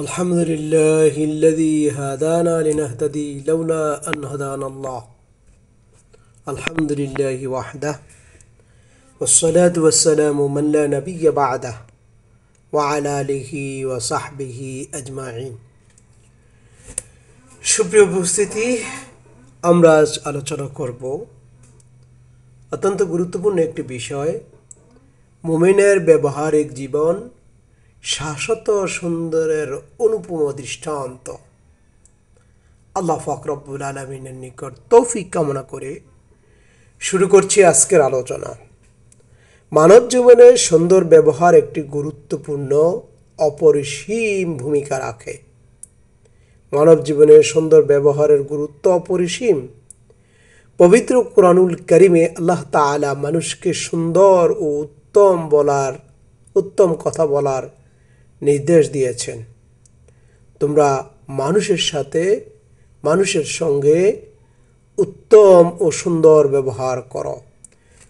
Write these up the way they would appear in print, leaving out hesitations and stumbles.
الحمد لله الذي هدانا لنهتدي لولا أن هدانا الله الحمد لله وحده والصلاة والسلام من لا نبي بعده وعلى آله وصحبه أجمعين সুপ্রিয় উপস্থিতি, আমরা আজ আলোচনা করব অত্যন্ত গুরুত্বপূর্ণ একটি বিষয়, মুমিনের ব্যবহারিক জীবন শাশ্বত সুন্দরের অনুপম দৃষ্টান্ত। আল্লাহ পাক রব্বুল আলামিনের নিকট তৌফিক কামনা করে শুরু করছি আজকের আলোচনা। মানব জীবনে সুন্দর ব্যবহার একটি গুরুত্বপূর্ণ অপরিসীম ভূমিকা রাখে। মানব জীবনে সুন্দর ব্যবহারের গুরুত্ব অপরিসীম। পবিত্র কুরআনুল কারীমে আল্লাহ তাআলা মানুষকে সুন্দর ও উত্তম কথা বলার নির্দেশ দিয়েছেন। তোমরা মানুষের সঙ্গে উত্তম ও সুন্দর ব্যবহার করো।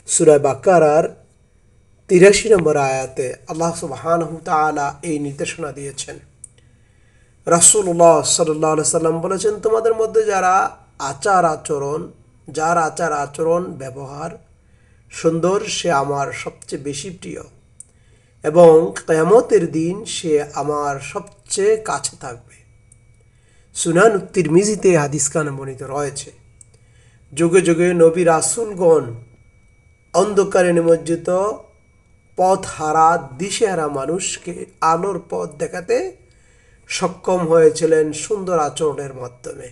সূরা বাকারার ৮৩ নম্বর আয়াতে আল্লাহ সুবহানাহু ওয়া তাআলা এই নির্দেশনা দিয়েছেন। রাসূলুল্লাহ সাল্লাল্লাহু আলাইহি সাল্লাম বলেছেন, তোমাদের মধ্যে যার আচার আচরণ ব্যবহার সুন্দর, সে আমার সবচেয়ে বেশি প্রিয় এবং কিয়ামতের দিন সে আমার সবচেয়ে কাছে থাকবে। সুনান তিরমিজিতে হাদিস খানা বর্ণিত রয়েছে। যুগে যুগে নবী রাসূলগণ অন্ধকারে নিমজ্জিত পথহারা দিশেহারা মানুষকে আলোর পথ দেখাতে সক্ষম হয়েছিলেন সুন্দর আচরণের মাধ্যমে।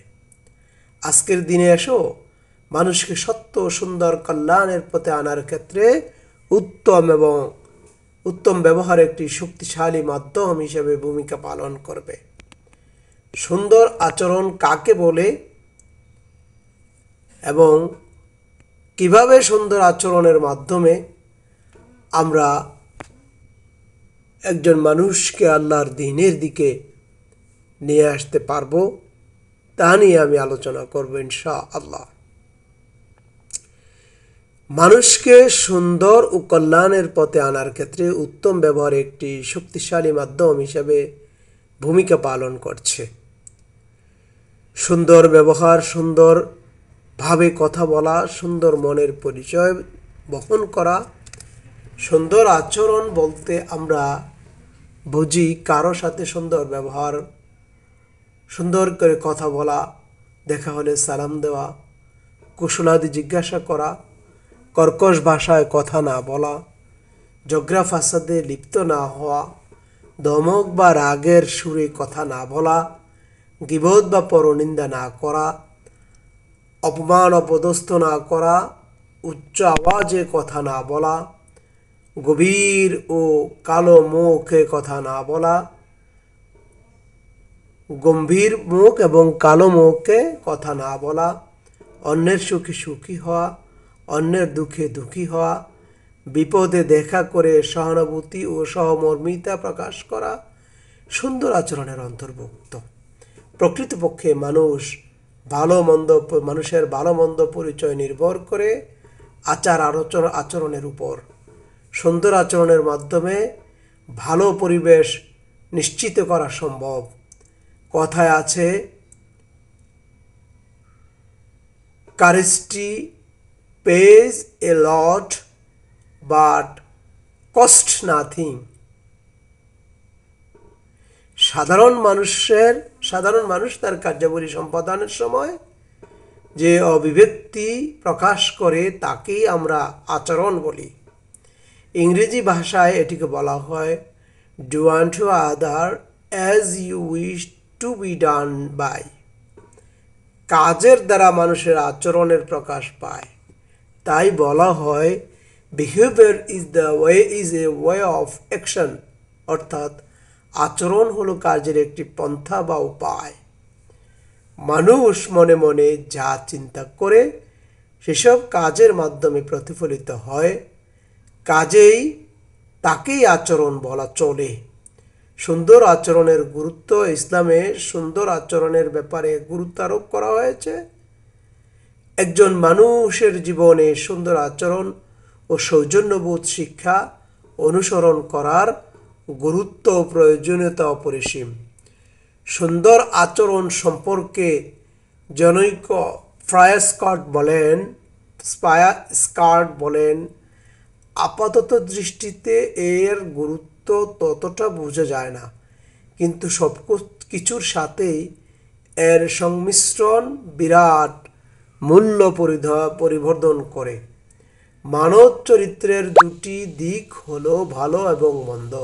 আজকের দিনে এসো মানুষকে সত্য সুন্দর কল্যাণের পথে আনার ক্ষেত্রে উত্তম ব্যবহার একটি শক্তিশালী মাধ্যম হিসেবে ভূমিকা পালন করবে। সুন্দর আচরণ কাকে বলে এবং কিভাবে সুন্দর আচরণের মাধ্যমে আমরা একজন মানুষকে আল্লাহর দ্বীনের দিকে নিয়ে আসতে পারবো, তা নিয়ে আমি আলোচনা করব ইনশাআল্লাহ। মানুষকে সুন্দর ও কল্যাণের পথে আনার ক্ষেত্রে উত্তম ব্যবহার একটি শক্তিশালী মাধ্যম হিসেবে ভূমিকা পালন করছে। সুন্দর ব্যবহার, সুন্দরভাবে কথা বলা, সুন্দর মনের পরিচয় বহন করা। সুন্দর আচরণ বলতে আমরা বুঝি কারো সাথে সুন্দর ব্যবহার, সুন্দর করে কথা বলা, দেখা হলে সালাম দেওয়া, কুশলাদি জিজ্ঞাসা করা, কর্কশ ভাষায় কথা না বলা, ঝগড়া ফাসাদে লিপ্ত না হওয়া, ধমক বা রাগের সুরে কথা না বলা, গীবত বা পরনিন্দা না করা, অপমান অপদস্থ না করা, উচ্চ আওয়াজে কথা না বলা, গভীর ও কালো মুখে কথা না বলা, গম্ভীর মুখ এবং কালো মুখে কথা না বলা, অন্যের সুখে সুখী হওয়া, অন্যের দুঃখে দুঃখী হওয়া, বিপদে দেখা করে সহানুভূতি ও সহমর্মিতা প্রকাশ করা সুন্দর আচরণের অন্তর্ভুক্ত। প্রকৃতপক্ষে মানুষের ভালো মন্দ পরিচয় নির্ভর করে আচরণের উপর। সুন্দর আচরণের মাধ্যমে ভালো পরিবেশ নিশ্চিত করা সম্ভব। কথায় আছে, courtesy pays a lot but costs nothing. সাধারণ মানুষ তার কার্যাবলী সম্পাদনের সময় যে অভিব্যক্তি প্রকাশ করে তাকেই আমরা আচরণ বলি। ইংরেজি ভাষায় এটিকে বলা হয় do unto other as you wish to be done by। কাজের দ্বারা মানুষের আচরণের প্রকাশ পায়, তাই বলা হয় behaviour is a way of action, অর্থাৎ আচরণ হলো কাজের একটি পন্থা বা উপায়। মানুষ মনে মনে যা চিন্তা করে সেসব কাজের মাধ্যমে প্রতিফলিত হয়, কাজেই তাকেই আচরণ বলা চলে। সুন্দর আচরণের গুরুত্ব। ইসলামে সুন্দর আচরণের ব্যাপারে গুরুত্ব আরোপ করা হয়েছে। একজন মানুষের জীবনে সুন্দর আচরণ ও সৌজন্যবোধ শিক্ষা অনুসরণ করার গুরুত্ব ও প্রয়োজনীয়তা অপরিসীম। সুন্দর আচরণ সম্পর্কে জনৈক স্পায়ার বলেন, আপাতত দৃষ্টিতে এর গুরুত্ব ততটা বোঝা যায় না, কিন্তু সব কিছুর সাথেই এর সংমিশ্রণ বিরাট মূল্য পরিবর্ধন করে। মানব চরিত্রের দুটি দিক হলো ভালো এবং মন্দ।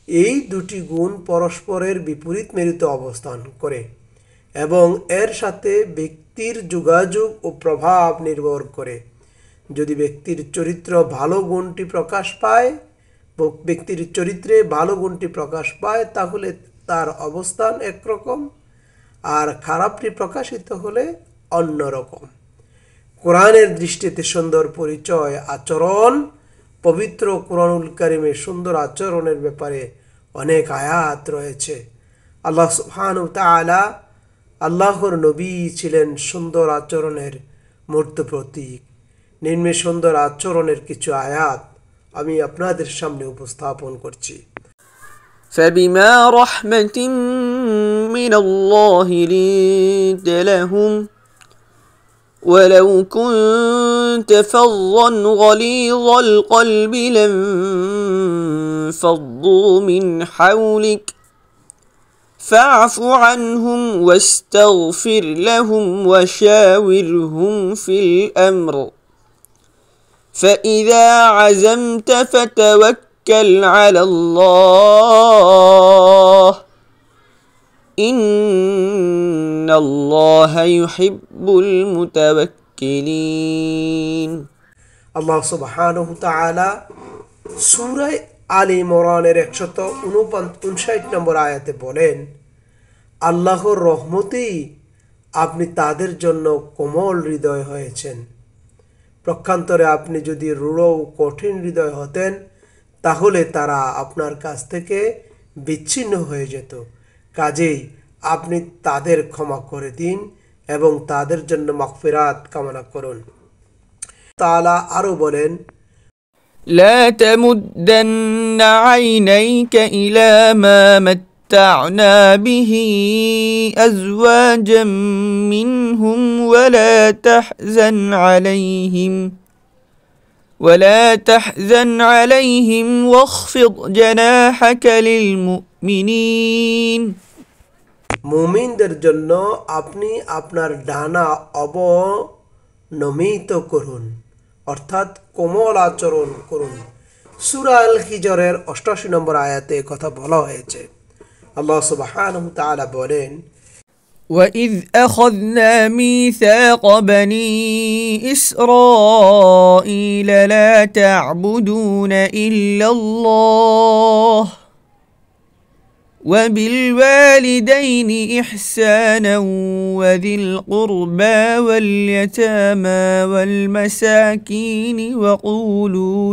এই দুটি গুণ পরস্পরের বিপরীত মেরুতে অবস্থান করে এবং এর সাথে ব্যক্তির যোগাযোগ ও প্রভাব নির্ভর করে। যদি ব্যক্তির চরিত্রে ভালো গুণটি প্রকাশ পায় তাহলে তার অবস্থান একরকম, আর খারাপটি প্রকাশিত হলে অন্যরকম। কোরআনের দৃষ্টিতে সুন্দর পরিচয় আচরণ। পবিত্র কোরআনুল কারিমে সুন্দর আচরণের ব্যাপারে অনেক আয়াত রয়েছে। আল্লাহ সুবহানাহু ওয়া তাআলা আল্লাহর নবী ছিলেন সুন্দর আচরণের মূর্ত প্রতীক। নিম্নে সুন্দর আচরণের কিছু আয়াত আমি আপনাদের সামনে উপস্থাপন করছি। فبما رحمة من الله لنت لهم ولو كنت فظا غليظ القلب لانفضوا من حولك فاعف عنهم واستغفر لهم وشاورهم في الأمر فإذا عزمت فتوكل على الله إن الله يحب المتوكلين আল্লাহ সুবহানাহু ওয়া তাআলা সূরা আলে ইমরানের 159 নম্বর আয়াতে বলেন, আল্লাহর রহমতেই আপনি তাদের জন্য কোমল হৃদয় হয়েছেন। পক্ষান্তরে আপনি যদি রূঢ় ও কঠিন হৃদয় হতেন তাহলে তারা আপনার কাছ থেকে বিচ্ছিন্ন হয়ে যেত। কাজেই আপনি তাদের ক্ষমা করে দিন এবং তাদের জন্য মাগফিরাত কামনা করুন। তাআলা আরো বলেন, لا تمدن عينيك إلى ما متعنا به أزواجا منهم ولا تحزن عليهم واخفض جناحك للمؤمنين মুমিনদের জন্য আপনি আপনার ডানা অবনমিত করুন, অর্থাৎ কোমল আচরণ করুন। সূরা আল হিজরের 88 নম্বর আয়াতে কথা বলা হয়েছে। আল্লাহ সুবহানাহু ওয়া তাআলা বলেন, وَإِذْ أَخَذْنَا مِيثَاقَ بَنِي إِسْرَائِيلَ لَا تَعْبُدُونَ إِلَّا اللَّهَ وَبِالْوَالِدَيْنِ إِحْسَانًا وَذِي الْقُرْبَى وَالْيَتَامَى وَالْمَسَاكِينِ وقولوا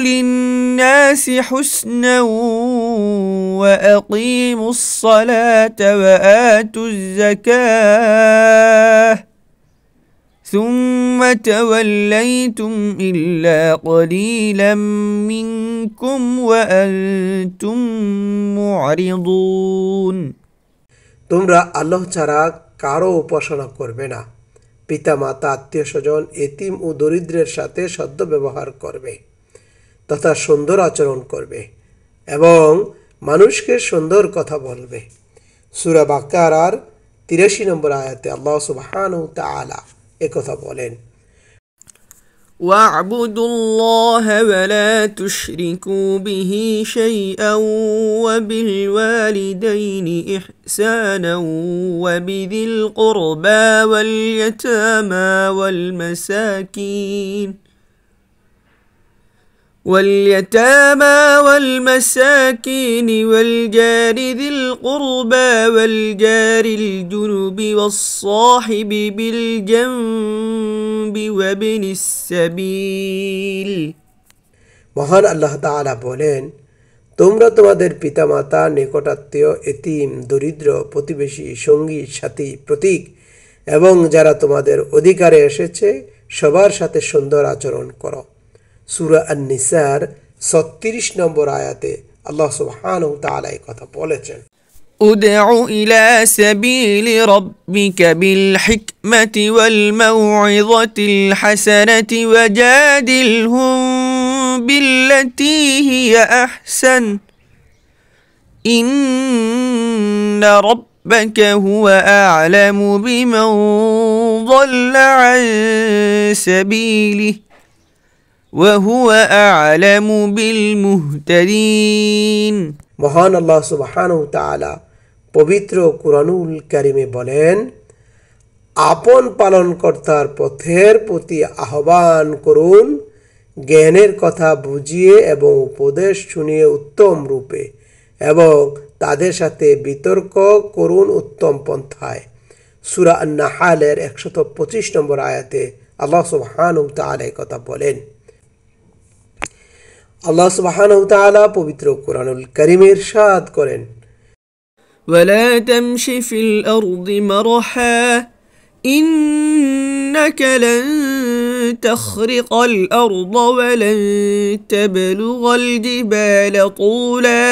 للناس حسنا وأقيموا الصلاة وآتوا الزكاة ثم توليتم إلا قليلا منكم وأنتم معرضون তোমরা আল্লাহ ছাড়া কারো উপাসনা করবে না। পিতামাতা, আত্মীয় স্বজন, এতিম ও দরিদ্রের সাথে সদ্ব্যবহার করবে তথা সুন্দর আচরণ করবে এবং মানুষকে সুন্দর কথা বলবে। সূরা বাকারার 83 নম্বর আয়াতে আল্লাহ সুবহানাহু ওয়া তাআলা একথা বলেন, واعبدوا الله ولا تشركوا به شيئا وبالوالدين إحسانا وبذي القربى واليتامى والمساكين والجار ذي القربى والجار الجنب والصاحب بالجنب وابن السبيل মহান আল্লাহ তাআলা বলেন, তোমরা তোমাদের পিতামাতা, নিকটাত্মীয়, এতিম, দরিদ্র, প্রতিবেশী, সঙ্গী, সাথী, প্রতীক এবং যারা তোমাদের অধিকারে এসেছে সবার সাথে সুন্দর আচরণ করো। সূরা আন-নিসার 36 নম্বর আয়াতে আল্লাহ সুবহানাহু ওয়া তাআলা এই কথা বলেছেন। ادع إلى سبيل ربك بالحكمة والموعظة الحسنة وجادلهم بالتي هي أحسن إن ربك هو أعلم بمن ضل عن سبيله وهو أعلم بالمهتدين মহান আল্লাহ সুবহানাহু ওয়া তাআলা পবিত্র কুরআনুল কারীমে বলেন, আপন পালনকর্তার পথের প্রতি আহ্বান করুন, জ্ঞানের কথা বুঝিয়ে এবং উপদেশ শুনিয়ে উত্তম রূপে, এবং তাদের সাথে বিতর্ক করুন উত্তম পন্থায়। সূরা আন-নাহলের 125 নম্বর আয়াতে আল্লাহ সুবহানাহু ওয়া তাআলা এই কথা বলেন। আল্লাহ সুবহানাহু ওয়া তাআলা পবিত্র কুরআনুল কারীমে ইরশাদ করেন, ولا تمش في الأرض مرحا إنك لن تخرق الأرض ولن تبلغ الجبال طولا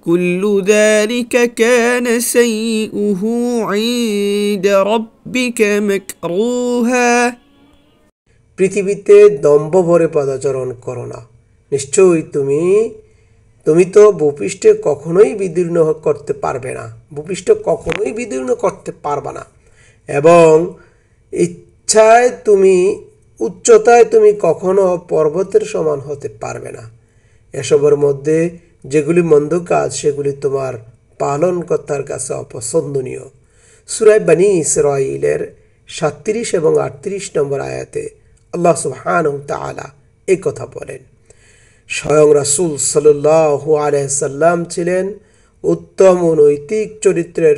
كل ذلك كان سيئه عند ربك مكروها পৃথিবীতে দম্ভ ভরে পদাচরণ করো না, নিশ্চয়ই তুমি তো ভূপৃষ্ঠে কখনোই বিদীর্ণ করতে পারবে না, ভূপৃষ্ঠ কখনোই বিদীর্ণ করতে পারবে না, এবং উচ্চতায় তুমি কখনো পর্বতের সমান হতে পারবে না। এসবের মধ্যে যেগুলি মন্দ কাজ সেগুলি তোমার পালনকর্তার কাছে অপছন্দনীয়। সূরা বনী ইসরাঈলের 37 এবং 38 নম্বর আয়াতে আল্লাহ সুবহানাহু ওয়া তাআলা এই কথা বলেন। স্বয়ং রাসূল সাল্লাল্লাহু আলাইহি সাল্লাম ছিলেন উত্তম ও নৈতিক চরিত্রের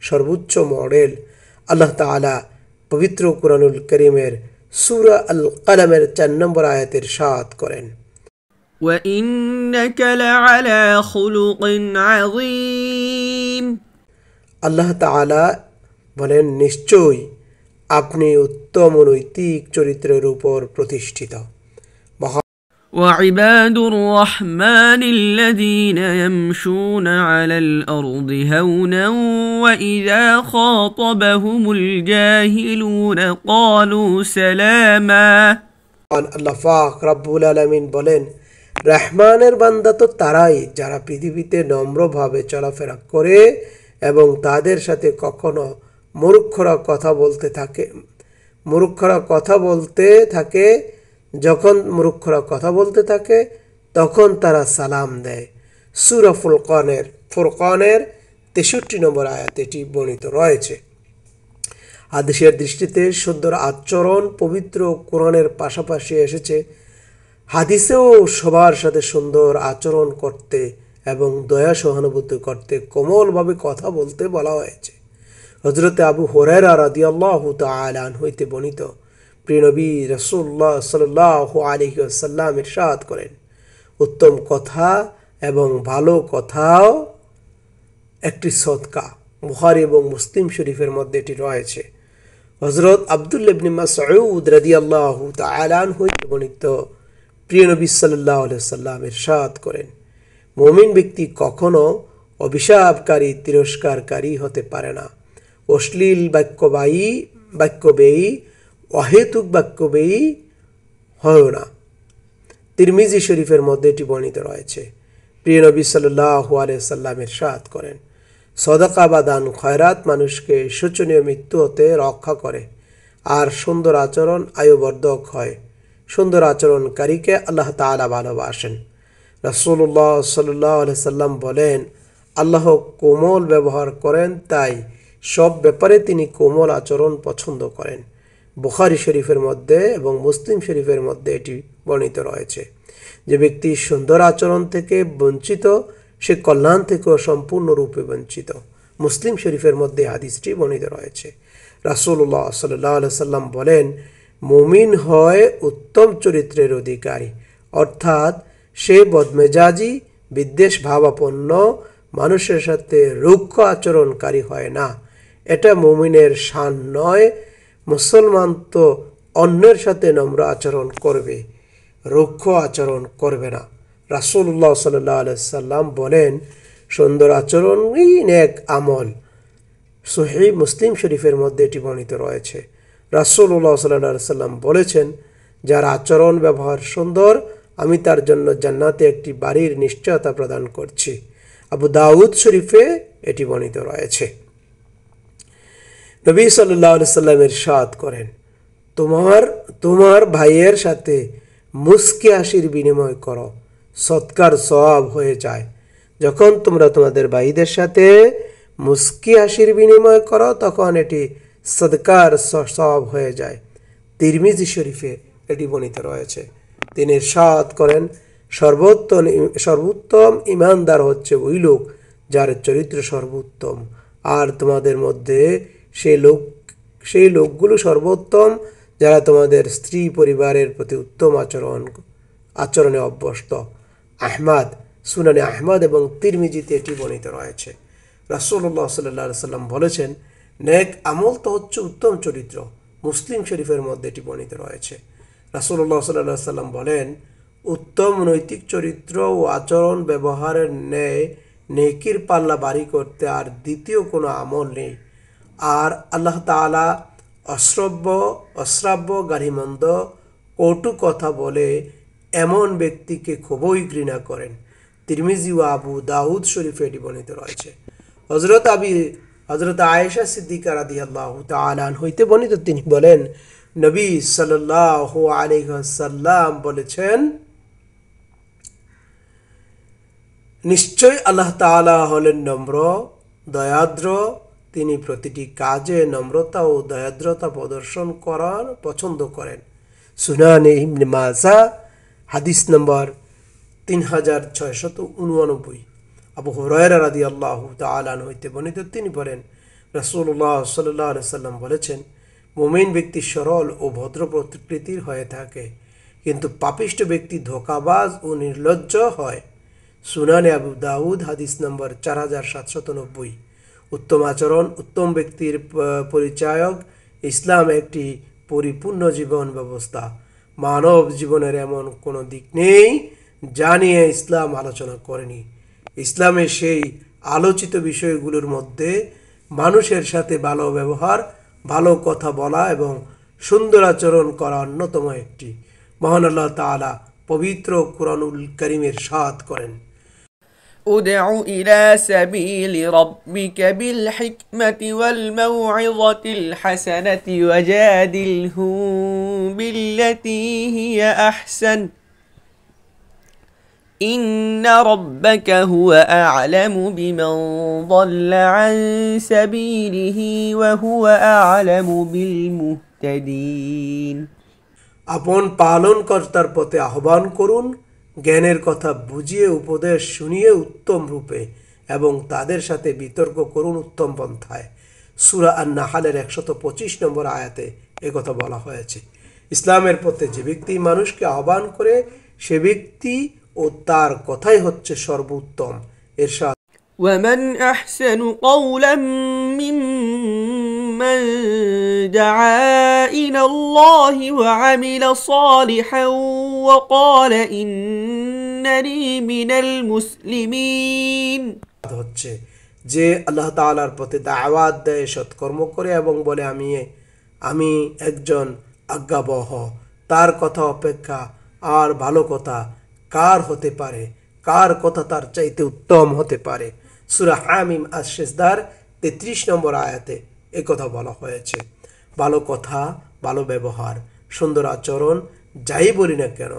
সর্বোচ্চ মডেল। আল্লাহ তাআলা পবিত্র কুরআনুল কারীমের সূরা আল কলমের 4 নম্বর আয়াতে ইরশাদ করেন, وإنك لعلى خلق عظيم আল্লাহ তাআলা বলেন, নিশ্চয়ই আপনি উত্তম ও নৈতিক চরিত্রের উপর প্রতিষ্ঠিত। وعباد الرحمن الذين يمشون على الأرض هونا وإذا خاطبهم الجاهلون قالوا سلاما আল্লাহ পাক রব্বুল আলামিন বলেন, রহমানের বান্দা তো তারাই যারা পৃথিবীতে নম্রভাবে চলাফেরা করে এবং তাদের সাথে কখনো মূর্খরা কথা বলতে থাকে যখন মূর্খরা কথা বলতে থাকে তখন তারা সালাম দেয়। সূরা ফুরকানের 63 নম্বর আয়াতে এটি বর্ণিত রয়েছে। হাদিসের দৃষ্টিতে সুন্দর আচরণ পবিত্র কোরআনের পাশাপাশি এসেছে। হাদিসেও সবার সাথে সুন্দর আচরণ করতে এবং দয়া সহানুভূতি করতে, কোমলভাবে কথা বলতে বলা হয়েছে। হযরত আবু হুরায়রা রাদিয়াল্লাহু তাআলা আনহু হইতে বর্ণিত, প্রিয় নবী রাসূলুল্লাহ সাল্লাল্লাহু আলাইহি ওয়াসাল্লাম ইরশাদ করেন, উত্তম কথা এবং ভালো কথাও একটি সদকা। বুখারী এবং মুসলিম শরীফের মধ্যে এটি রয়েছে। হযরত আব্দুল্লাহ ইবনে মাসউদ রাদিয়াল্লাহু তাআলা আনহু হইতে বর্ণিত, প্রিয় নবী সাল্লাল্লাহু আলাইহি ওয়াসাল্লাম ইরশাদ করেন, মুমিন ব্যক্তি কখনো অভিশাপকারী তিরস্কারকারী হতে পারে না, অশ্লীল বাক্যব্যয়ী অহেতুক বাক্যব্যয়ী হয় না। তিরমিজি শরীফের মধ্যে এটি বর্ণিত রয়েছে। প্রিয় নবী সাল্লাল্লাহু আলাইহি ওয়াসাল্লাম ইরশাদ করেন, সদকা বা দান খয়রাত মানুষকে শোচনীয় মৃত্যু হতে রক্ষা করে, আর সুন্দর আচরণ আয়ুবর্ধক হয়। সুন্দর আচরণকারীকে আল্লাহ তাআলা ভালোবাসেন। রাসূলুল্লাহ সাল্লাল্লাহু আলাইহি ওয়াসাল্লাম বলেন, আল্লাহ কোমল ব্যবহার করেন, তাই সব ব্যাপারে তিনি কোমল আচরণ পছন্দ করেন। বুখারী শরীফের মধ্যে এবং মুসলিম শরীফের মধ্যে এটি বর্ণিত রয়েছে। যে ব্যক্তি সুন্দর আচরণ থেকে বঞ্চিত, সে কল্যাণ থেকেও সম্পূর্ণরূপে বঞ্চিত। মুসলিম শরীফের মধ্যে হাদিসটি বর্ণিত রয়েছে। রাসূলুল্লাহ সাল্লাল্লাহু আলাইহি ওয়াসাল্লাম বলেন, মুমিন হয় উত্তম চরিত্রের অধিকারী, অর্থাৎ সে বদমেজাজি, বিদ্বেষ ভাবাপন্ন, মানুষের সাথে রুক্ষ আচরণকারী হয় না। এটা মুমিনের শান নয়। মুসলমান তো অন্যের সাথে নম্র আচরণ করবে। রুক্ষ আচরণ করবে না। রাসূলুল্লাহ সাল্লাল্লাহু আলাইহি সাল্লাম বলেন, সুন্দর আচরণই নেক আমল। সহিহ মুসলিম শরীফের মধ্যে এটি বর্ণিত রয়েছে। রাসূলুল্লাহ সাল্লাল্লাহু আলাইহি সাল্লাম বলেছেন, যার আচরণ ব্যবহার সুন্দর, আমি তার জন্য জান্নাতে একটি বাড়ির নিশ্চয়তা প্রদান করছি। আবু দাউদ শরীফে এটি বর্ণিত রয়েছে। নবী সাল্লাল্লাহু আলাইহি সাল্লাম ইরশাদ করেন, তোমার ভাইয়ের সাথে মুস্কি হাসির বিনিময় করো, সৎকার সওয়াব হয়ে যায়। যখন তোমরা তোমাদের ভাইদের সাথে মুস্কি হাসির বিনিময় করো, তখন এটি সদকার সওয়াব হয়ে যায়। তিরমিজি শরীফে এটি বর্ণিত রয়েছে। তিনি ইরশাদ করেন, সর্বোত্তম ইমানদার হচ্ছে ওই লোক যার চরিত্র সর্বোত্তম, আর তোমাদের মধ্যে সেই লোকগুলো সর্বোত্তম যারা তোমাদের স্ত্রী পরিবারের প্রতি উত্তম আচরণে অভ্যস্ত। আহমদ, সুনানে আহমদ এবং তিরমিজিতে এটি বর্ণিত রয়েছে। রাসূলুল্লাহ সাল্লাল্লাহু আলাইহি সাল্লাম বলেছেন, নেক আমল তো হচ্ছে উত্তম চরিত্র। মুসলিম শরীফের মধ্যে এটি বর্ণিত রয়েছে। রাসূলুল্লাহ সাল্লাল্লাহু আলাইহি সাল্লাম বলেন, উত্তম নৈতিক চরিত্র ও আচরণ ব্যবহারের ন্যায় নেকির পাল্লা ভারী করতে আর দ্বিতীয় কোনো আমল নেই। আর আল্লাহ তাআলা অশ্রাব্য, গালিমন্দ, কটু কথা বলে এমন ব্যক্তিকে খুবই ঘৃণা করেন। তিরমিজি ও আবু দাউদ শরীফে এটি বর্ণিত রয়েছে। হযরত আয়েশা সিদ্দিকা রাদিয়াল্লাহু তাআলা হইতে বর্ণিত, তিনি বলেন, নবী সাল্লাল্লাহু আলাইহি ওয়াসাল্লাম বলেছেন, নিশ্চয় আল্লাহ তাআলা হলেন নম্র, দয়াদ্র। তিনি প্রতিটি কাজে নম্রতা ও দয়াদ্রতা প্রদর্শন করার পছন্দ করেন। সুনানে ইবনে মাজাহ হাদিস নম্বর 3689। আবু হুরায়রা রাদিয়াল্লাহু তাআলা হইতে বর্ণিত, তিনি বলেন, রাসূলুল্লাহ সাল্লাল্লাহু আলাইহি সাল্লাম বলেছেন, মুমিন ব্যক্তি সরল ও ভদ্র প্রকৃতির হয়ে থাকে, কিন্তু পাপিষ্ঠ ব্যক্তি ধোঁকাবাজ ও নির্লজ্জ হয়। সুনানে আবু দাউদ হাদিস নম্বর 4790। উত্তম আচরণ উত্তম ব্যক্তির পরিচায়ক। ইসলাম একটি পরিপূর্ণ জীবন ব্যবস্থা। মানব জীবনের এমন কোনো দিক নেই যা নিয়ে ইসলাম আলোচনা করেনি। ইসলামের সেই আলোচিত বিষয়গুলোর মধ্যে মানুষের সাথে ভালো ব্যবহার, ভালো কথা বলা এবং সুন্দর আচরণ করা অন্যতম একটি। মহান আল্লাহ তাআলা পবিত্র কুরআনুল কারীমের ইরশাদ করেন, ادع إلى سبيل ربك بالحكمة والموعظة الحسنة وجادلهم بالتي هي أحسن إن ربك هو أعلم بمن ضل عن سبيله وهو أعلم بالمهتدين। আপন পালন কর্তার পথে আহ্বান করুন, জ্ঞানের কথা বুঝিয়ে উপদেশ শুনিয়ে উত্তম রূপে, এবং তাদের সাথে বিতর্ক করুন উত্তম পন্থায়। সূরা আন-নাহলের 125 নম্বর আয়াতে একথা বলা হয়েছে। ইসলামের পথে যে ব্যক্তি মানুষকে আহ্বান করে, সে ব্যক্তি ও তার কথাই হচ্ছে সর্বোত্তম। ইরশাদ, ومن أحسن قولا ممن دعا إلى الله وعمل صالحا وقال إنني من المسلمين। হচ্ছে যে আল্লাহ তাআলার পথে দাওয়াত দেয়, সৎকর্ম করে এবং বলে আমি একজন আজ্ঞাবহ। তার কথা অপেক্ষা আর ভালো কথা কার হতে পারে? কার কথা তার চাইতে উত্তম হতে পারে? সূরা হামিম আস-সিজদার 33 নম্বর আয়াতে একথা বলা হয়েছে। ভালো কথা, ভালো ব্যবহার, সুন্দর আচরণ, যাই বলি না কেন,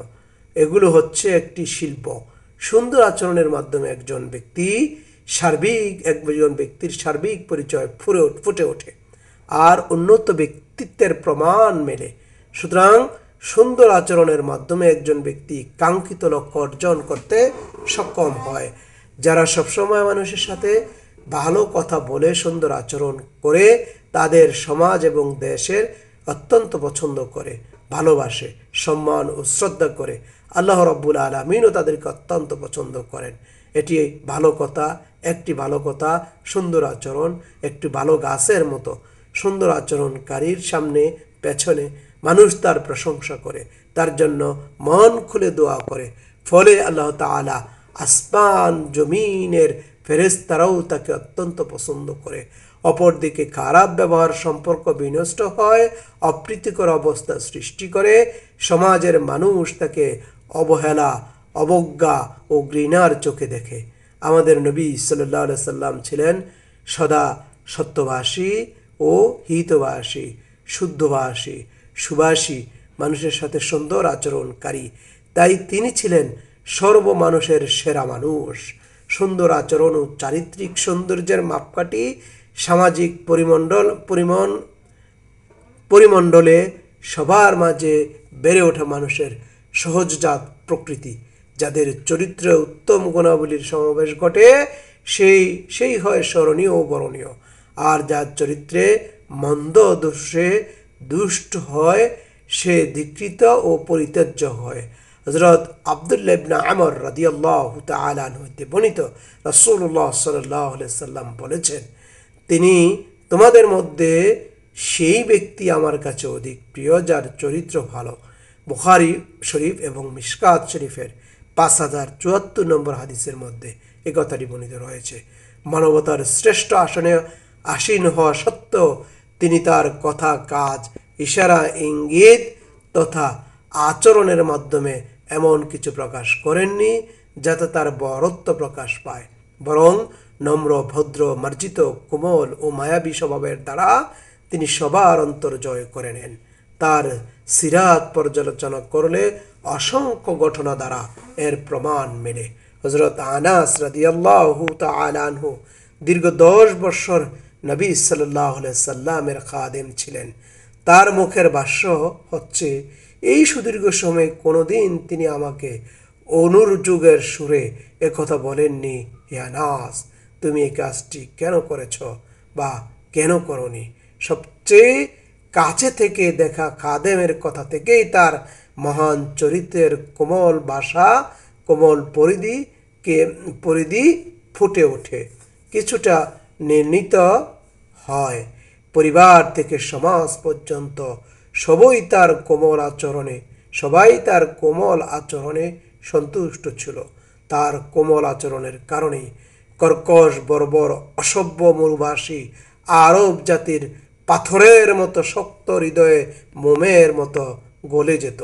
এগুলো হচ্ছে একটি শিল্প। সুন্দর আচরণের মাধ্যমে একজন ব্যক্তির সার্বিক পরিচয় ফুটে ওঠে আর উন্নত ব্যক্তিত্বের প্রমাণ মেলে। সুতরাং সুন্দর আচরণের মাধ্যমে একজন ব্যক্তি কাঙ্ক্ষিত লক্ষ্য অর্জন করতে সক্ষম হয়। যারা সবসময় মানুষের সাথে ভালো কথা বলে সুন্দর আচরণ করে, তাদের সমাজ এবং দেশের অত্যন্ত পছন্দ করে, ভালোবাসে, সম্মান ও শ্রদ্ধা করে। আল্লাহ রাব্বুল আলামিনও তাদেরকে অত্যন্ত পছন্দ করেন। এটি একটি ভালো কথা, সুন্দর আচরণ একটি ভালো গাছের মতো। সুন্দর আচরণকারীর সামনে পেছনে মানুষ তার প্রশংসা করে, তার জন্য মন খুলে দোয়া করে, ফলে আল্লাহ তাআলা আসমান জমিনের ফেরেশতারাও তাকে অত্যন্ত পছন্দ করে। অপরদিকে খারাপ ব্যবহার সম্পর্ক বিনষ্ট হয়, অপ্রীতিকর অবস্থা সৃষ্টি করে, সমাজের মানুষ তাকে অবহেলা, অবজ্ঞা ও ঘৃণার চোখে দেখে। আমাদের নবী সাল্লাল্লাহু আলাইহি সাল্লাম ছিলেন সদা সত্যভাষী ও হিতভাষী, শুদ্ধভাষী, সুভাষী, মানুষের সাথে সুন্দর আচরণকারী। তাই তিনি ছিলেন সর্বমানুষের সেরা মানুষ। সুন্দর আচরণ ও চারিত্রিক সৌন্দর্যের মাপকাঠি সামাজিক পরিমণ্ডলে সবার মাঝে বেড়ে ওঠা মানুষের সহজজাত প্রকৃতি। যাদের চরিত্রে উত্তম গুণাবলীর সমাবেশ ঘটে সেই হয় স্মরণীয় ও বরণীয়, আর যার চরিত্রে মন্দ দোষে দুষ্ট হয় সে ধিকৃত ও পরিত্যাজ্য হয়। হযরত আব্দুল্লাহ ইবনে আমর রাদিয়াল্লাহু তাআলা আনহু হতে বর্ণিত, রাসূলুল্লাহ সাল্লাল্লাহু আলাইহি সাল্লাম বলেছেন, তিনি তোমাদের মধ্যে সেই ব্যক্তি আমার কাছে অধিক প্রিয় যার চরিত্র ভালো। বুখারী শরীফ এবং মিশকাত শরীফের 5074 নম্বর হাদিসের মধ্যে এই কথাটি বর্ণিত রয়েছে। মানবতার শ্রেষ্ঠ আসনে আসীন হওয়া সত্ত্বেও তিনি তার কথা, কাজ, ইশারা, ইঙ্গিত তথা আচরণের মাধ্যমে এমন কিছু প্রকাশ করেননি যাতে তার বরত্ব প্রকাশ পায়, বরং নম্র, ভদ্র, মার্জিত, কোমল ও মায়াবী স্বভাবের দ্বারা তিনি সবার অন্তর জয় করে নেন। তার সিরাত পর্যালোচনা করলে অসংখ্য ঘটনা দ্বারা এর প্রমাণ মেলে। হযরত আনাস রাদিয়াল্লাহু তাআলা আনহু দীর্ঘ 10 বছর নবী সাল্লাল্লাহু আলাইহি সাল্লামের খাদেম ছিলেন। তার মুখের ভাষ্য হচ্ছে, এই সুদীর্ঘ সময়ে কোনোদিন তিনি আমাকে অনুরযোগের সুরে একথা বলেননি, হে আনাস, তুমি এই কাজটি কেন করেছ বা কেন করনি। সবচেয়ে কাছে থেকে দেখা খাদেমের কথা থেকেই তার মহান চরিত্রের কোমল ভাষা, কোমল পরিধি ফুটে ওঠে, কিছুটা নির্ণীত হয়। পরিবার থেকে সমাজ পর্যন্ত সবাই তার কোমল আচরণে সন্তুষ্ট ছিল। তার কোমল আচরণের কারণেই কর্কশ, বর্বর, অসভ্য মরুভাষী আরব জাতির পাথরের মতো শক্ত হৃদয়ে মোমের মতো গলে যেত।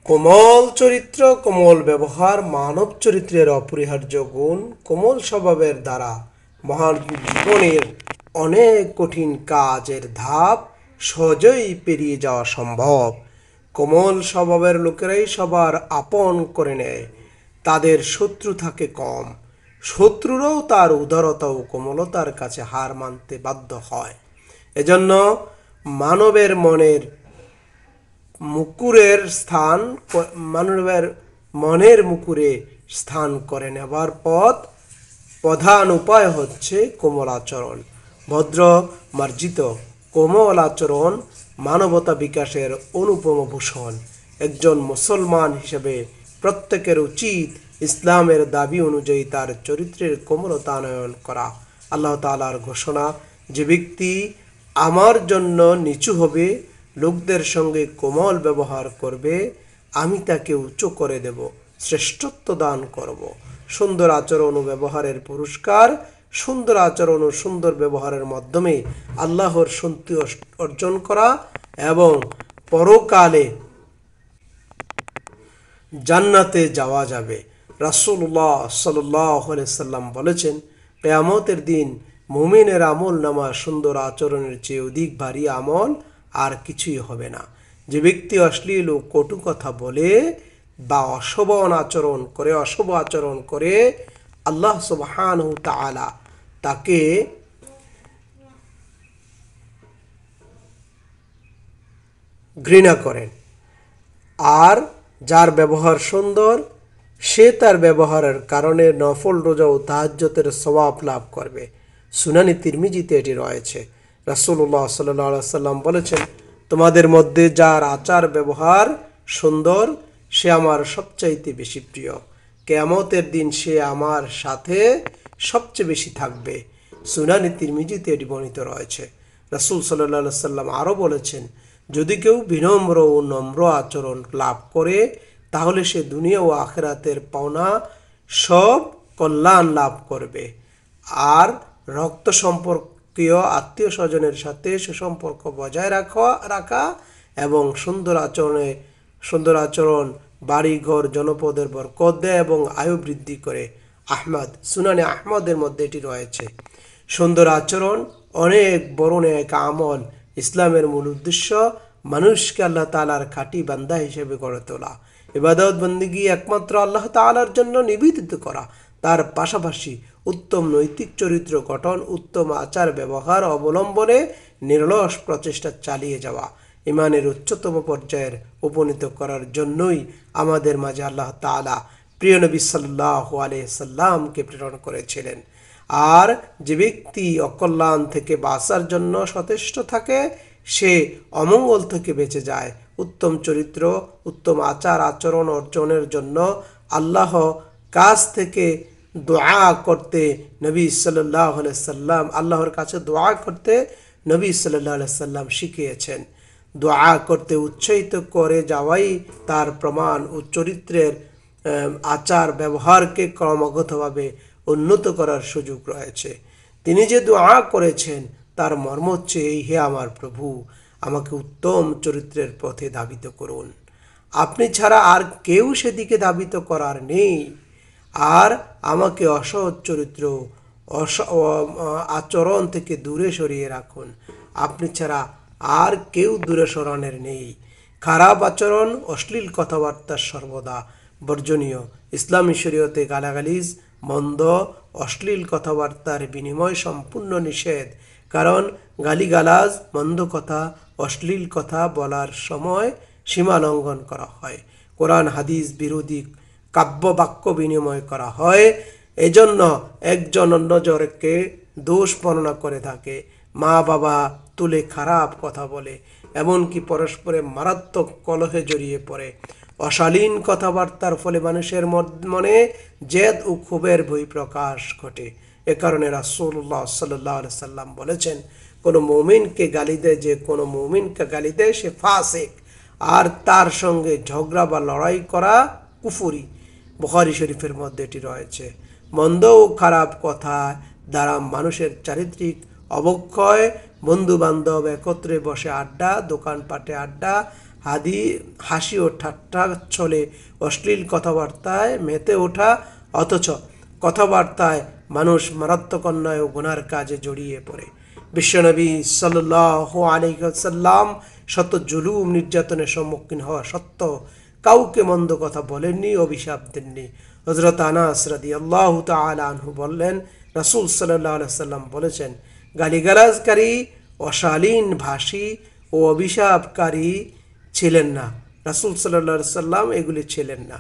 কোমল চরিত্র, কোমল ব্যবহার মানব চরিত্রের অপরিহার্য গুণ। কোমল স্বভাবের দ্বারা মহান জীবনের অনেক কঠিন কাজের ধাপ সহজেই পেরিয়ে যাওয়া সম্ভব। কোমল স্বভাবের লোকেরাই সবার আপন করে নেয়, তাদের শত্রু থাকে কম। শত্রুরাও তার উদারতা ও কোমলতার কাছে হার মানতে বাধ্য হয়। এজন্য মানবের মনের মুকুরে স্থান করে নেবার প্রধান উপায় হচ্ছে কোমল আচরণ। ভদ্র, মার্জিত, কোমল আচরণ মানবতা বিকাশের অনুপম ভূষণ। একজন মুসলমান হিসেবে প্রত্যেকের উচিত ইসলামের দাবি অনুযায়ী তার চরিত্রের কোমলতা আনয়ন করা। আল্লাহ তাআলার ঘোষণা, যে ব্যক্তি আমার জন্য নিচু হবে, লোকদের সঙ্গে কোমল ব্যবহার করবে, আমি তাকে উঁচু করে দেব, শ্রেষ্ঠত্ব দান করব। সুন্দর আচরণ ও ব্যবহারের পুরস্কার। সুন্দর আচরণ ও সুন্দর ব্যবহারের মাধ্যমে আল্লাহর সন্তুষ্টি অর্জন করা এবং পরকালে জান্নাতে যাওয়া যাবে। রাসূলুল্লাহ সাল্লাল্লাহু আলাইহি সাল্লাম বলেছেন, কিয়ামতের দিন মুমিনের আমল নামা সুন্দর আচরণের চেয়ে অধিক ভারী আমল আর কিছুই হবে না। যে ব্যক্তি অশ্লীল ও কটু কথা বলে বা অশুভ আচরণ করে আল্লাহ সুবহানাহু তাআলা তাকে ঘৃণা করেন। আর যার ব্যবহার সুন্দর, সে তার ব্যবহারের কারণে নফল রোজা ও তাহাজ্জুদের সওয়াব লাভ করবে। সুনানি তিরমিজিতে এটি রয়েছে। রাসূলুল্লাহ সাল্লাল্লাহু আলাইহি সাল্লাম বলেছেন, তোমাদের মধ্যে যার আচার ব্যবহার সুন্দর, সে আমার সবচাইতে বেশি প্রিয়। কিয়ামতের দিন সে আমার সাথে সবচেয়ে বেশি থাকবে। সুনানি তিরমিজিতে এটি বর্ণিত রয়েছে। রাসূল সাল্লাল্লাহু আলাইহি সাল্লাম আরও বলেছেন, যদি কেউ বিনম্র ও নম্র আচরণ লাভ করে তাহলে সে দুনিয়া ও আখিরাতের পাওনা সব কল্যাণ লাভ করবে। আর রক্ত সম্পর্কীয় আত্মীয় স্বজনের সাথে সুসম্পর্ক বজায় রাখা এবং সুন্দর আচরণ বাড়িঘর জনপদের বরকত দেয় এবং আয়ু বৃদ্ধি করে। সুনানে আহমদের মধ্যে এটি রয়েছে। সুন্দর আচরণ অনেক বড় এক আমল। ইসলামের মূল উদ্দেশ্য মানুষকে আল্লাহ তাআলার খাঁটি বান্দা হিসেবে গড়ে তোলা, ইবাদত বন্দেগী একমাত্র আল্লাহ তাআলার জন্য নিবেদিত করা। তার পাশাপাশি উত্তম নৈতিক চরিত্র গঠন, উত্তম আচার ব্যবহার অবলম্বনে নিরলস প্রচেষ্টা চালিয়ে যাওয়া ঈমানের উচ্চতম পর্যায়ের উপনীত করার জন্যই আমাদের মাঝে আল্লাহ তাআলা প্রিয় নবী সাল্লাল্লাহু আলাইহি সাল্লামকে প্রেরণ করেছিলেন। আর যে ব্যক্তি অকল্যাণ থেকে বাঁচার জন্য সচেষ্ট থাকে সে অমঙ্গল থেকে বেঁচে যায়। উত্তম চরিত্র, উত্তম আচার আচরণ অর্জনের জন্য কাছ থেকে দোয়া করতে নবী সাল্লাল্লাহু আলাইহি সাল্লাম আল্লাহর কাছে দোয়া করতে নবী সাল্লাল্লাহু আলাইহি সাল্লাম শিখিয়েছেন। দোয়া করতে উৎসাহিত করে যাওয়াই তার প্রমাণ ও চরিত্রের আচার ব্যবহারকে ক্রমাগতভাবে উন্নত করার সুযোগ রয়েছে। তিনি যে দোয়া করেছেন তার মর্ম হচ্ছে এই: হে আমার প্রভু, আমাকে উত্তম চরিত্রের পথে ধাবিত করুন। আপনি ছাড়া আর কেউ সেদিকে ধাবিত করার নেই। আর আমাকে অসৎ চরিত্র আচরণ থেকে দূরে সরিয়ে রাখুন। আপনি ছাড়া আর কেউ দূরে সরানোর নেই। খারাপ আচরণ, অশ্লীল কথাবার্তা সর্বদা বর্জনীয়। ইসলামী শরীয়তে গালাগালিজ, মন্দ অশ্লীল কথাবার্তার বিনিময় সম্পূর্ণ নিষেধ। কারণ গালিগালাজ, মন্দ কথা, অশ্লীল কথা বলার সময় সীমা লঙ্ঘন করা হয়। কোরআন হাদিস বিরোধী কাব্য বাক্য বিনিময় করা হয়। এজন্য একজন অন্যজনকে দোষ বর্ণনা করে থাকে, মা বাবা তুলে খারাপ কথা বলে, এমনকি পরস্পরে মারাত্মক কলহে জড়িয়ে পড়ে। অশালীন কথাবার্তার ফলে মানুষের মনে জেদ ও ক্ষোভের বহিঃপ্রকাশ ঘটে। এ কারণে রাসূলুল্লাহ সাল্লাল্লাহু আলাইহি সাল্লাম বলেছেন, কোনো মুমিনকে গালি দেয়, যে কোনো মুমিনকে গালি দেয় সে ফাসিক, আর তার সঙ্গে ঝগড়া বা লড়াই করা কুফরি। বুখারী শরীফের মধ্যে এটি রয়েছে। মন্দ ও খারাপ কথা দ্বারা মানুষের চারিত্রিক অবক্ষয়, বন্ধু বান্ধব একত্রে বসে আড্ডা, দোকানপাটে আড্ডা, হাসি ও ঠাট্টা ছলে অশ্লীল কথাবার্তায় মেতে ওঠা, অথচ কথাবার্তায় মানুষ মারাত্মক অন্যায় ও গুনার কাজে জড়িয়ে পড়ে। বিশ্বনবী সাল্লাল্লাহু আলাইহি ওয়াসাল্লাম শত জুলুম নির্যাতনের সম্মুখীন হওয়া সত্ত্বেও কাউকে মন্দ কথা বলেননি, অভিশাপ দেননি। হযরত আনাস রাদিয়াল্লাহু তাআলা আনহু বললেন, রাসূল সাল্লাল্লাহু আলাইহি ওয়াসাল্লাম বলেছেন, গালিগালাজকারী, অশালীন ভাষী ও অভিশাপকারী ছিলেন না। রাসূল সাল্লাল্লাহু আলাইহি ওয়াসাল্লাম এগুলি ছিলেন না।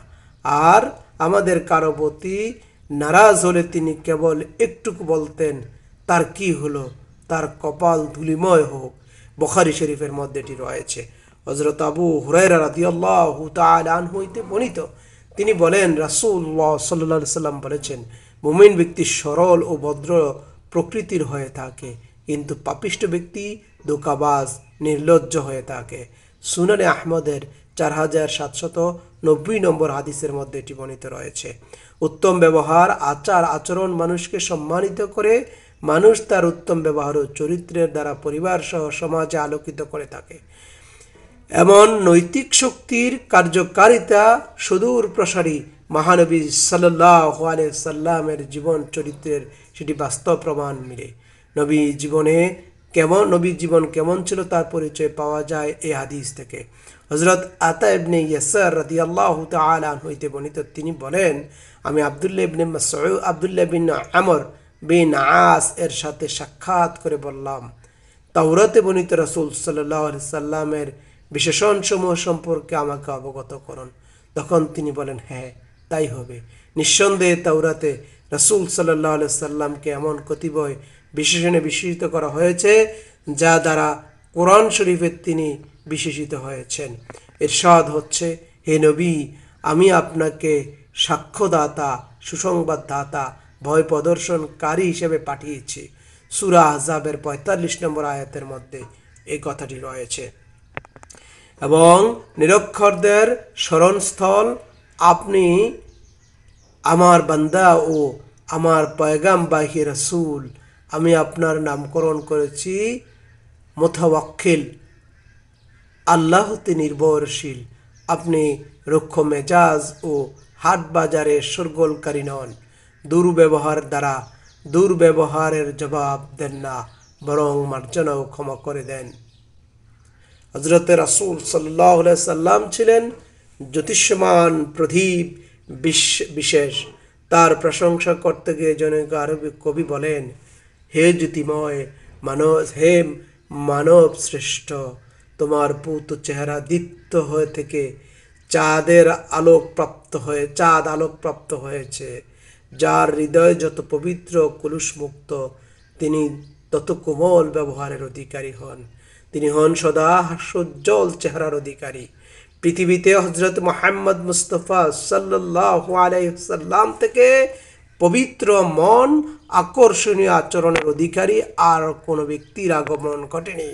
আর আমাদের কারো প্রতি নারাজ হলে তিনি কেবল একটুকু বলতেন, তার কি হলো, তার কপাল ধুলিময় হোক। বুখারী শরীফের মধ্যে এটি রয়েছে। হযরত আবু হুরায়রা রাদিয়াল্লাহু তাআলা আনহু হইতে বর্ণিত, তিনি বলেন, রাসূলুল্লাহ সাল্লাল্লাহু আলাইহি ওয়াসাল্লাম বলেছেন, মুমিন ব্যক্তি সরল ও ভদ্র প্রকৃতির হয়ে থাকে, কিন্তু পাপিষ্ঠ ব্যক্তি ধোঁকাবাজ, নির্লজ্জ হয়ে থাকে। সুনানে আহমদের 4790 নম্বর হাদিসের মধ্যে এটি বর্ণিত রয়েছে। উত্তম ব্যবহার, আচার আচরণ মানুষকে সম্মানিত করে। মানুষ তার উত্তম ব্যবহার ও চরিত্রের দ্বারা পরিবার সহ সমাজে আলোকিত করে থাকে। এমন নৈতিক শক্তির কার্যকারিতা সুদূর প্রসারী। মহানবী সাল্লাল্লাহু আলাইহি সাল্লামের জীবন চরিত্রের সেটি বাস্তব প্রমাণ মিলে। নবীর জীবন কেমন ছিল তার পরিচয় পাওয়া যায় এই হাদিস থেকে। হযরত আতা ইবনে ইয়াসার রাদিয়াল্লাহু তাআলা আনহু হইতে বর্ণিত, তিনি বলেন, আমি আব্দুল্লাহ বিন আমর বিন আস এর সাথে সাক্ষাৎ করে বললাম, তাওরাতে বর্ণিত রাসূল সাল্লাল্লাহু আলাইহি সাল্লামের বিশেষণ সমূহ সম্পর্কে আমাকে অবগত করুন। তখন তিনি বলেন, হ্যাঁ, তাই হবে। নিঃসন্দেহে তাওরাতে রাসূল সাল্লাল্লাহু আলাইহি সাল্লামকে এমন কতিপয় বিশেষণে বিশেষিত করা হয়েছে যা দ্বারা কোরআন শরীফের তিনি বিশেষিত হয়েছেন। ইরশাদ হচ্ছে, হে নবী, আমি আপনাকে সাক্ষ্যদাতা, সুসংবাদদাতা, ভয় প্রদর্শনকারী হিসেবে পাঠিয়েছি। সূরা আহজাবের 45 নম্বর আয়াতের মধ্যে এই কথাটি রয়েছে। এবং নিরক্ষরদের স্মরণস্থল। আপনি আমার বান্দা ও আমার পয়গামবাহী রাসূল। আমি আপনার নামকরণ করেছি মুতাওয়াক্কিল, আল্লাহতে নির্ভরশীল। আপনি রুক্ষ মেজাজ ও হাট বাজারে শোরগোলকারী নন। দুর্ব্যবহারের জবাব দেন না, বরং মার্জনা ও ক্ষমা করে দেন। হযরত রাসূল সাল্লাল্লাহু আলাইহি সাল্লাম ছিলেন জ্যোতিষ্যমান প্রদীপ বিশেষ। তার প্রশংসা করতে গিয়ে জনৈক আরবি কবি বলেন, হে জ্যোতিময় হে মানব শ্রেষ্ঠ, তোমার পূত চেহারা দীপ্ত হয়ে থেকে চাঁদ আলোকপ্রাপ্ত হয়েছে। যার হৃদয় যত পবিত্র কলুষমুক্ত, তিনি তত কোমল ব্যবহারের অধিকারী হন। তিনি হন সদা হাস্যোজ্জ্বল চেহারার অধিকারী। পৃথিবীতে হযরত মুহাম্মদ মুস্তাফা সাল্লাল্লাহু আলাইহি ওয়াসাল্লাম থেকে পবিত্র মন, আকর্ষণীয় আচরণের অধিকারী আর কোনো ব্যক্তির আগমন ঘটেনি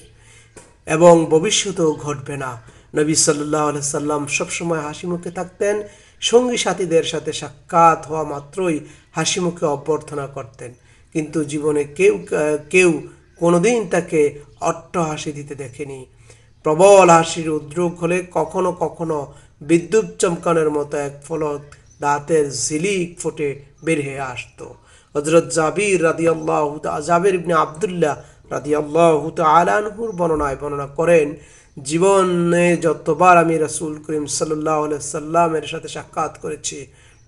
এবং ভবিষ্যতেও ঘটবে না। নবী সাল্লাল্লাহু আলাইহি সাল্লাম সবসময় হাসি মুখে থাকতেন। সঙ্গী সাথীদের সাথে সাক্ষাৎ হওয়া মাত্রই হাসি মুখে অভ্যর্থনা করতেন, কিন্তু জীবনে কেউ কোনোদিন তাকে অট্টহাসি দিতে দেখেনি। প্রবল হাসির উদ্রেক হলে কখনো কখনো বিদ্যুৎ চমকানোর মতো এক ফলক দাঁতের ঝিলিক ফুটে বের হয়ে আসতো। হযরত জাবির ইবনে আব্দুল্লাহ রাদিয়াল্লাহু তাআলা আনহুর বর্ণনা করেন, জীবনে যতবার আমি রাসূল করিম সাল্লাল্লাহু আলাইহি সাল্লামের সাথে সাক্ষাৎ করেছি,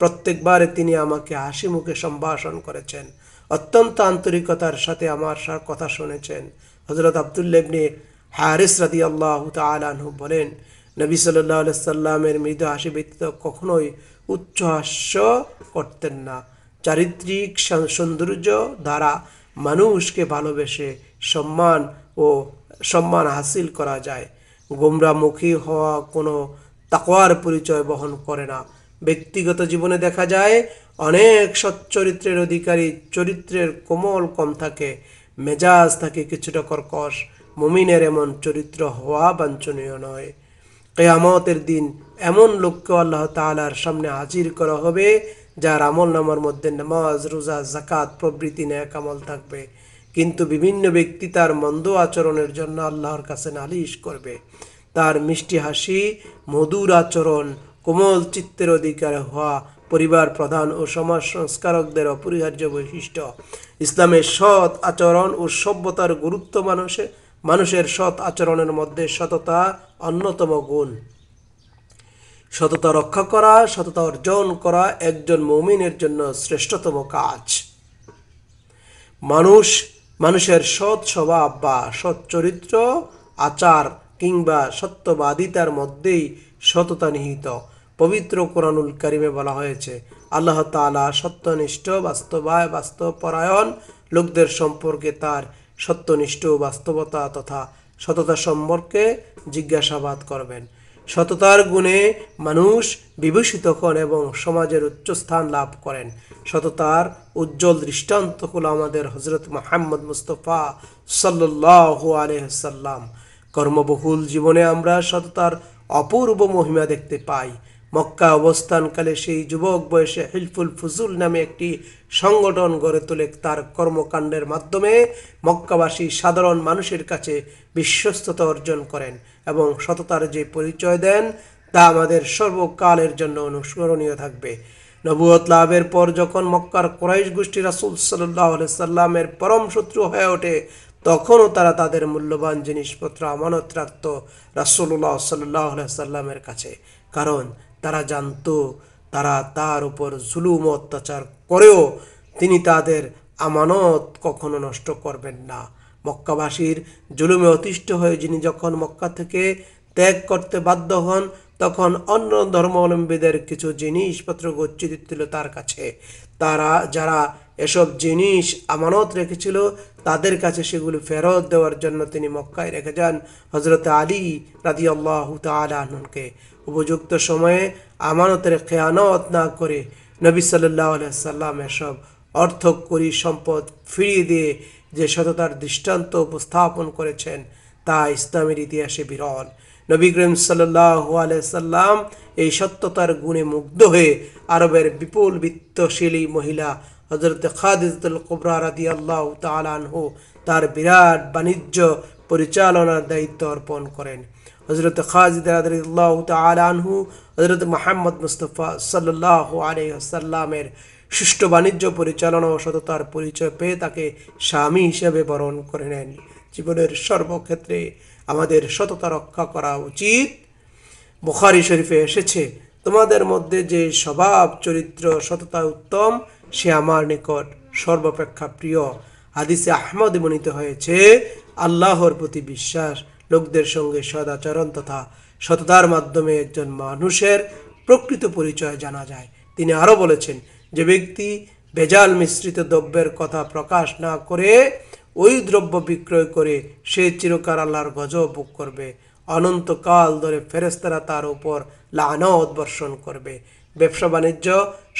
প্রত্যেকবারে তিনি আমাকে হাসি মুখে সম্ভাষণ করেছেন, অত্যন্ত আন্তরিকতার সাথে আমার কথা শুনেছেন। হযরত আব্দুল্লাহ ইবনে হারিস রাদিয়াল্লাহু তাআলা আনহু বলেন, নবী সাল্লাল্লাহু আলাইহি সাল্লামের মৃদু হাসি ব্যতীত কখনোই উচ্চ হাস্য করতেন না। চারিত্রিক সৌন্দর্য দ্বারা মানুষকে ভালোবেসে সম্মান হাসিল করা যায়। গোমরামুখী হওয়া কোনো তাকওয়ার পরিচয় বহন করে না। ব্যক্তিগত জীবনে দেখা যায় অনেক সচ্চরিত্রের অধিকারী চরিত্রের কোমল কম থাকে, মেজাজ থাকে কিছুটা কর্কশ। মুমিনের এমন চরিত্র হওয়া বাঞ্ছনীয় নয়। কিয়ামতের দিন এমন লোককে আল্লাহ তাআলার সামনে হাজির করা হবে যার আমলনামার মধ্যে নামাজ, রোজা, যাকাত প্রভৃতি নেক আমল থাকবে, কিন্তু বিভিন্ন ব্যক্তি তার মন্দ আচরণের জন্য আল্লাহর কাছে নালিশ করবে। তার মিষ্টি হাসি, মধুর আচরণ, কোমল চিত্তের অধিকার হওয়া পরিবার প্রধান ও সমাজ সংস্কারকদের অপরিহার্য বৈশিষ্ট্য। ইসলামের সৎ আচরণ ও সভ্যতার গুরুত্ব মানুষের সৎ আচরণের মধ্যে সততা অন্যতম গুণ। সততা রক্ষা করা, সততা অর্জন করা একজন মুমিনের জন্য শ্রেষ্ঠতম কাজ। মানুষের সৎ স্বভাব বা সৎ চরিত্র, আচার কিংবা সত্যবাদিতার মধ্যেই সততা নিহিত। পবিত্র কোরআনুল কারিমে বলা হয়েছে, আল্লাহ তাআলা সত্যনিষ্ঠ বাস্তবপরায়ণ লোকদের সম্পর্কে তার সত্যনিষ্ঠ বাস্তবতা তথা সততা সম্পর্কে জিজ্ঞাসাবাদ করবেন। সততার গুণে মানুষ বিভূষিত হন এবং সমাজের উচ্চস্থান লাভ করেন। সততার উজ্জ্বল দৃষ্টান্ত হলো আমাদের হযরত মুহাম্মদ মুস্তাফা সাল্লাল্লাহু আলাইহি ওয়াসাল্লাম। কর্মবহুল জীবনে আমরা সততার অপূর্ব মহিমা দেখতে পাই। মক্কা অবস্থানকালে সেই যুবক বয়সে হিলফুল ফুজুল নামে একটি সংগঠন গড়ে তোলে। তার কর্মকাণ্ডের মাধ্যমে মক্কাবাসী সাধারণ মানুষের কাছে বিশ্বস্ততা অর্জন করেন এবং সততার যে পরিচয় দেন তা আমাদের সর্বকালের জন্য অনুসরণীয় থাকবে। নবুয়ত লাভের পর যখন মক্কার কুরাইশ গোষ্ঠী রাসূল সাল্লাল্লাহু আলাইহি সাল্লামের পরম শত্রু হয়ে ওঠে, তখনও তারা তাদের মূল্যবান জিনিসপত্র আমানত রাখত রাসূলুল্লাহ সাল্লাল্লাহু আলাইহি সাল্লামের কাছে, কারণ তারা জানত তারা তার উপর জুলুম অত্যাচার করেও তিনি তাদের আমানত কখনো নষ্ট করবেন না। মক্কাবাসীর জুলুমে অতিষ্ঠ হয়ে যিনি যখন মক্কা থেকে ত্যাগ করতে বাধ্য হন, তখন অন্য ধর্মাবলম্বীদের কিছু জিনিসপত্র গচ্ছিত ছিল তার কাছে। যারা এসব জিনিস আমানত রেখেছিল তাদের কাছে সেগুলি ফেরত দেওয়ার জন্য তিনি মক্কায় রেখে যান হযরত আলী রাদিয়াল্লাহু তাআলা আনহুকে। উপযুক্ত সময়ে আমানতের খেয়ানত না করে নবী সাল্লাল্লাহু আলাইহি সাল্লাম এসব অর্থকরী সম্পদ ফিরিয়ে দিয়ে যে সততার দৃষ্টান্ত উপস্থাপন করেছেন তা ইসলামের ইতিহাসে বিরল। নবী করিম সাল্লাল্লাহু আলাইহি সাল্লাম এই সত্যতার গুণে মুগ্ধ হয়ে আরবের বিপুল বিত্তশীলী মহিলা হযরত খাদিজাতুল কুবরা রাদিয়াল্লাহু তাআলা আনহু তার বিরাট বাণিজ্য পরিচালনার দায়িত্ব অর্পণ করেন। হযরত খাদিজা রাদিয়াল্লাহু তাআলা আনহু হযরত মুহাম্মদ মুস্তাফা সাল্লাল্লাহু আলাইহি ওয়াসাল্লামের সুষ্ঠু বাণিজ্য পরিচালনা ও সততার পরিচয় পেয়ে তাকে স্বামী হিসেবে বরণ করে নেন। জীবনের সর্বক্ষেত্রে আমাদের সততা রক্ষা করা উচিত। বুখারী শরীফে এসেছে, তোমাদের মধ্যে যে স্বভাব চরিত্র সততা উত্তম সে আমার নিকট সর্বাপেক্ষা প্রিয়। হাদিসে আহমদে বর্ণিত হয়েছে, আল্লাহর প্রতি বিশ্বাস, লোকদের সঙ্গে সদাচরণ তথা সততার মাধ্যমে একজন মানুষের প্রকৃত পরিচয় জানা যায়। তিনি আরও বলেছেন, যে ব্যক্তি ভেজাল মিশ্রিত দ্রব্যের কথা প্রকাশ না করে ওই দ্রব্য বিক্রয় করে সে চিরকাল আল্লাহর গজব ভোগ করবে। অনন্তকাল ধরে ফেরেশতারা তার উপর লানত বর্ষণ করবে। ব্যবসা বাণিজ্য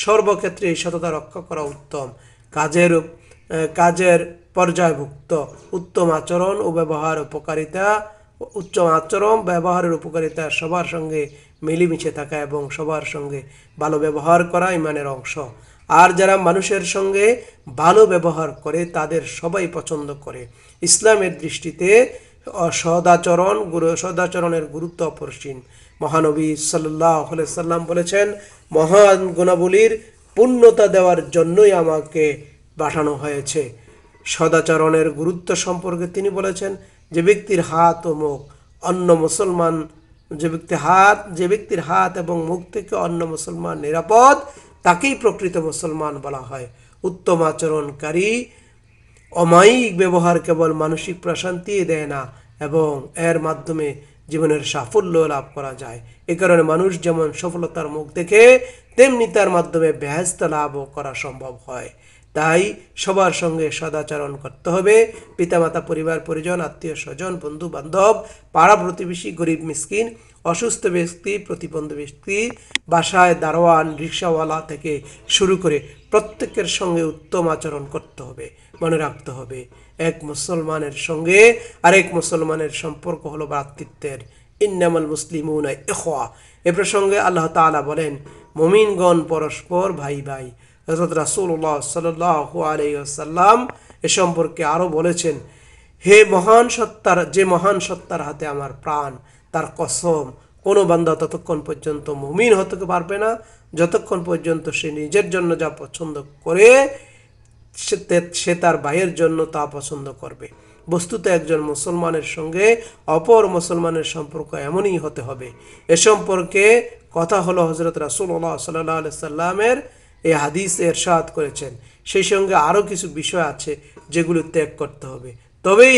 সর্বক্ষেত্রে সততা রক্ষা করা উত্তম। কাজের পর্যায়ভুক্ত উত্তম আচরণ ও ব্যবহার উপকারিতা উচ্চ আচরণ ব্যবহারের উপকারিতা সবার সঙ্গে মিলেমিশে থাকা এবং সবার সঙ্গে ভালো ব্যবহার করা ইমানের অংশ। আর যারা মানুষের সঙ্গে ভালো ব্যবহার করে তাদের সবাই পছন্দ করে। ইসলামের দৃষ্টিতে সদাচরণের গুরুত্ব অপরিসীম। মহানবী সাল্লাল্লাহু আলাইহি সাল্লাম বলেছেন, মহান গুণাবলীর পূর্ণতা দেওয়ার জন্যই আমাকে পাঠানো হয়েছে। সদাচরণের গুরুত্ব সম্পর্কে তিনি বলেছেন, যে ব্যক্তির হাত ও মুখ অন্য মুসলমান যে ব্যক্তির হাত এবং মুখ থেকে অন্য মুসলমান নিরাপদ তাকেই প্রকৃত মুসলমান বলা হয়। উত্তম আচরণকারী অমায়িক ব্যবহার কেবল মানসিক প্রশান্তি দেয় না এবং এর মাধ্যমে জীবনের সাফল্য লাভ করা যায়। এ কারণে মানুষ যেমন সফলতার মুখ দেখে তেমনি তার মাধ্যমে বেহেশত লাভও করা সম্ভব হয়। তাই সবার সঙ্গে সদাচরণ করতে হবে। পিতামাতা, পরিবার পরিজন, আত্মীয় স্বজন, বন্ধু বান্ধব, পাড়া প্রতিবেশী, গরিব মিসকিন, অসুস্থ ব্যক্তি, প্রতিবন্ধী ব্যক্তি, বাসায় দারোয়ান, রিক্সাওয়ালা থেকে শুরু করে প্রত্যেকের সঙ্গে উত্তম আচরণ করতে হবে। মনে রাখতে হবে, এক মুসলমানের সঙ্গে আরেক মুসলমানের সম্পর্ক হলো ভ্রাতৃত্বের। ইন্নামাল মুসলিমুনা ইখওয়া। এ প্রসঙ্গে আল্লাহ তাআলা বলেন, মুমিনগণ পরস্পর ভাই ভাই। হযরত রাসূলুল্লাহ সাল্লাল্লাহু আলাইহি ওয়াসাল্লাম এ সম্পর্কে আরও বলেছেন, যে মহান সত্তার হাতে আমার প্রাণ, তার কসম, কোনো বান্দা ততক্ষণ পর্যন্ত মুমিন হতে পারবে না যতক্ষণ পর্যন্ত সে নিজের জন্য যা পছন্দ করে সে তার ভাইয়ের জন্য তা পছন্দ করবে। বস্তুত একজন মুসলমানের সঙ্গে অপর মুসলমানের সম্পর্ক এমনই হতে হবে। এ সম্পর্কে কথা হলো হযরত রাসূলুল্লাহ সাল্লাল্লাহু আলাইহি সাল্লামের এই হাদিসে ইরশাদ করেছেন। সেই সঙ্গে আরও কিছু বিষয় আছে যেগুলো ত্যাগ করতে হবে, তবেই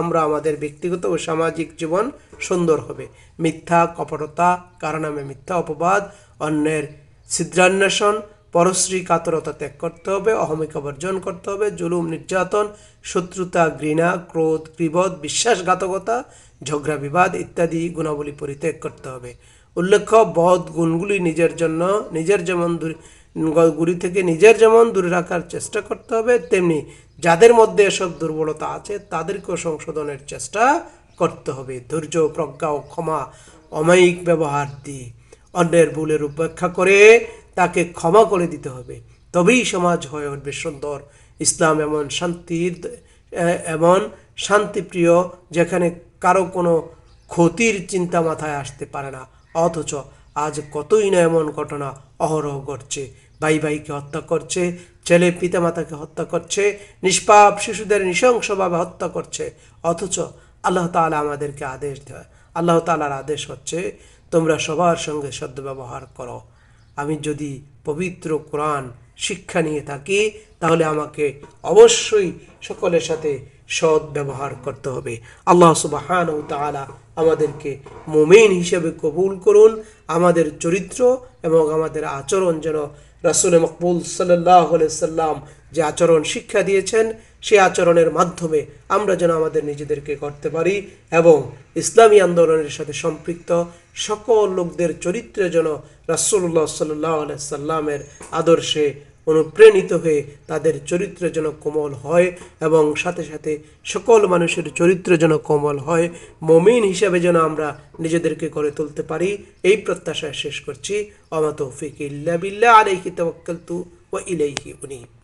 আমরা আমাদের ব্যক্তিগত ও সামাজিক জীবন সুন্দর হবে। মিথ্যা, কপটতা, কারনামে মিথ্যা অপবাদ, অন্যের ছিদ্রান্বেষণ, পরশ্রী কাতরতা ত্যাগ করতে হবে, অহমিকা বর্জন করতে হবে, জুলুম, নির্যাতন, শত্রুতা, ঘৃণা, ক্রোধ, ক্রীবত, বিশ্বাসঘাতকতা, ঝগড়া বিবাদ ইত্যাদি গুণাবলী পরিত্যাগ করতে হবে। উল্লেখ্য, বদ গুণগুলি নিজের যেমন দূরে রাখার চেষ্টা করতে হবে, তেমনি যাদের মধ্যে এসব দুর্বলতা আছে তাদেরকেও সংশোধনের চেষ্টা করতে হবে। ধৈর্য, প্রজ্ঞা ও ক্ষমা অমায়িক ব্যবহার দিয়ে অন্যের ভুলের উপেক্ষা করে তাকে ক্ষমা করে দিতে হবে, তবেই সমাজ হয়ে উঠবে সুন্দর। ইসলাম এমন শান্তিপ্রিয় যেখানে কারো কোনো ক্ষতির চিন্তা মাথায় আসতে পারে না। অথচ আজ কতই না এমন ঘটনা অহরহ ঘটছে। ভাই ভাইকে হত্যা করছে, ছেলে পিতামাতাকে হত্যা করছে, নিষ্পাপ শিশুদের নৃশংসভাবে হত্যা করছে। অথচ আল্লাহ তাআলা আমাদেরকে আদেশ দেয়, আল্লাহ তাআলার আদেশ হচ্ছে, তোমরা সবার সঙ্গে সদ্ব্যবহার করো। আমি যদি পবিত্র কোরআন শিক্ষা নিয়ে থাকি তাহলে আমাকে অবশ্যই সকলের সাথে সৎ ব্যবহার করতে হবে। আল্লাহ সুবহানাহু ওয়া তাআলা আমাদেরকে মুমিন হিসেবে কবুল করুন। আমাদের চরিত্র এবং আমাদের আচরণ যেন রাসূল মকবুল সাল্লাল্লাহু আলাইহি সাল্লাম যে আচরণ শিক্ষা দিয়েছেন সেই আচরণের মাধ্যমে আমরা যেন আমাদের নিজেদেরকে করতে পারি এবং ইসলামী আন্দোলনের সাথে সম্পৃক্ত সকল লোকদের চরিত্রে যেন রাসূলুল্লাহ সাল্লাল্লাহু আলাইহি সাল্লামের আদর্শে অনুপ্রাণিত হয়ে তাদের চরিত্র যেন কোমল হয় এবং সাথে সাথে সকল মানুষের চরিত্র যেন কোমল হয়, মুমিন হিসেবে যেন আমরা নিজেদেরকে গড়ে তুলতে পারি, এই প্রত্যাশায় শেষ করছি। ওয়া মা তৌফিক ইল্লা বিল্লাহ, আলাইহি তাওয়াক্কালতু ওয়া ইলাইহি উনীব।